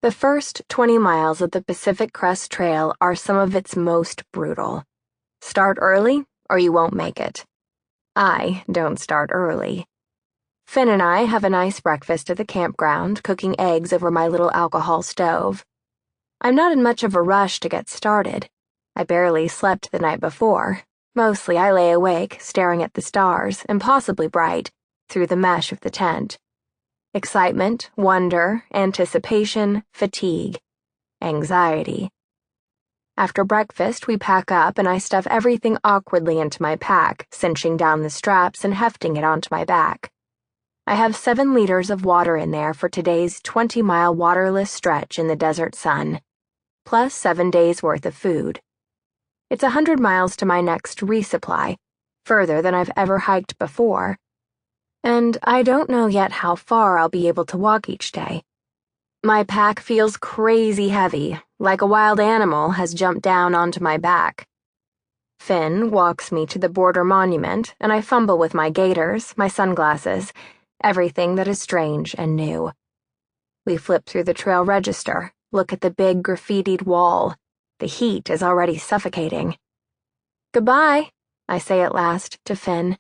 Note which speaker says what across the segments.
Speaker 1: The first 20 miles of the Pacific Crest Trail are some of its most brutal. Start early, or you won't make it. I don't start early. Finn and I have a nice breakfast at the campground, cooking eggs over my little alcohol stove. I'm not in much of a rush to get started. I barely slept the night before. Mostly I lay awake, staring at the stars, impossibly bright, through the mesh of the tent. Excitement, wonder, anticipation, fatigue, anxiety. After breakfast, we pack up and I stuff everything awkwardly into my pack, cinching down the straps and hefting it onto my back. I have 7 liters of water in there for today's 20-mile waterless stretch in the desert sun, plus 7 days' worth of food. It's 100 miles to my next resupply, further than I've ever hiked before. And I don't know yet how far I'll be able to walk each day. My pack feels crazy heavy, like a wild animal has jumped down onto my back. Finn walks me to the border monument, and I fumble with my gaiters, my sunglasses, everything that is strange and new. We flip through the trail register, look at the big graffitied wall. The heat is already suffocating. "Goodbye," I say at last to Finn.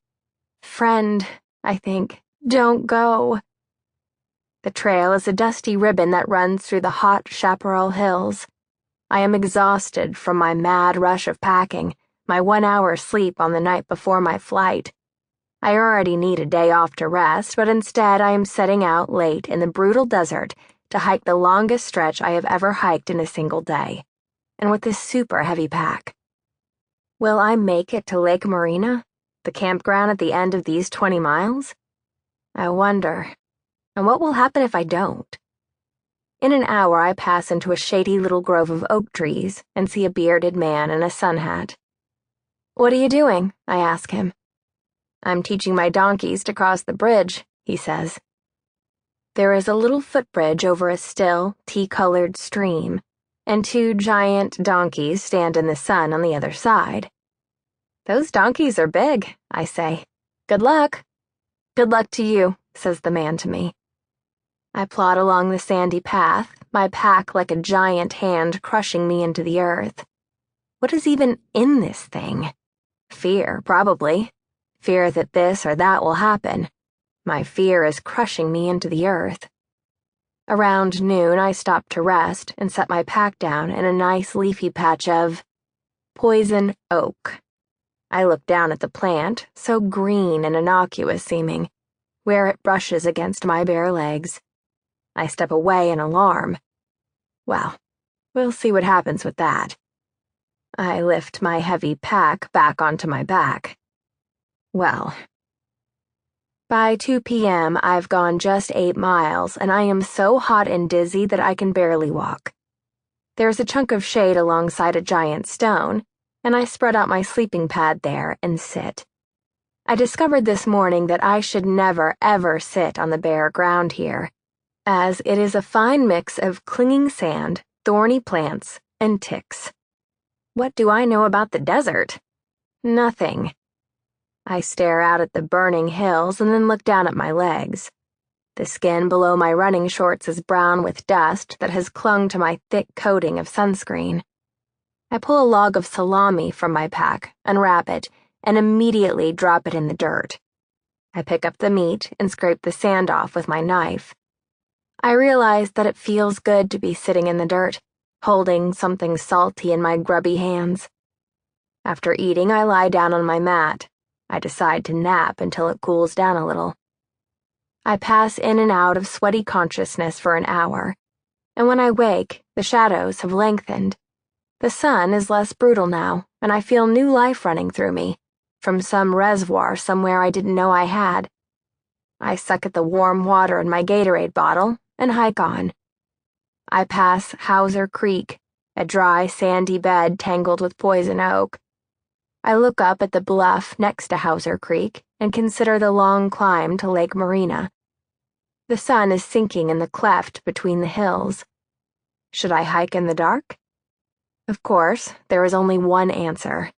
Speaker 1: "Friend," I think. "Don't go." The trail is a dusty ribbon that runs through the hot Chaparral Hills. I am exhausted from my mad rush of packing, my 1 hour sleep on the night before my flight. I already need a day off to rest, but instead I am setting out late in the brutal desert to hike the longest stretch I have ever hiked in a single day, and with this super heavy pack. Will I make it to Lake Marina? The campground at the end of these 20 miles? I wonder. And what will happen if I don't? In an hour, I pass into a shady little grove of oak trees and see a bearded man in a sun hat. "What are you doing?" I ask him. "I'm teaching my donkeys to cross the bridge," he says. There is a little footbridge over a still, tea-colored stream, and 2 giant donkeys stand in the sun on the other side. "Those donkeys are big," I say. "Good luck." "Good luck to you," says the man to me. I plod along the sandy path, my pack like a giant hand crushing me into the earth. What is even in this thing? Fear, probably. Fear that this or that will happen. My fear is crushing me into the earth. Around noon, I stop to rest and set my pack down in a nice leafy patch of poison oak. I look down at the plant, so green and innocuous seeming, where it brushes against my bare legs. I step away in alarm. Well, we'll see what happens with that. I lift my heavy pack back onto my back. Well, by 2 p.m., I've gone just 8 miles, and I am so hot and dizzy that I can barely walk. There's a chunk of shade alongside a giant stone, and I spread out my sleeping pad there and sit. I discovered this morning that I should never, ever sit on the bare ground here, as it is a fine mix of clinging sand, thorny plants, and ticks. What do I know about the desert? Nothing. I stare out at the burning hills and then look down at my legs. The skin below my running shorts is brown with dust that has clung to my thick coating of sunscreen. I pull a log of salami from my pack, unwrap it, and immediately drop it in the dirt. I pick up the meat and scrape the sand off with my knife. I realize that it feels good to be sitting in the dirt, holding something salty in my grubby hands. After eating, I lie down on my mat. I decide to nap until it cools down a little. I pass in and out of sweaty consciousness for an hour, and when I wake, the shadows have lengthened. The sun is less brutal now, and I feel new life running through me, from some reservoir somewhere I didn't know I had. I suck at the warm water in my Gatorade bottle and hike on. I pass Hauser Creek, a dry, sandy bed tangled with poison oak. I look up at the bluff next to Hauser Creek and consider the long climb to Lake Marina. The sun is sinking in the cleft between the hills. Should I hike in the dark? Of course, there is only one answer.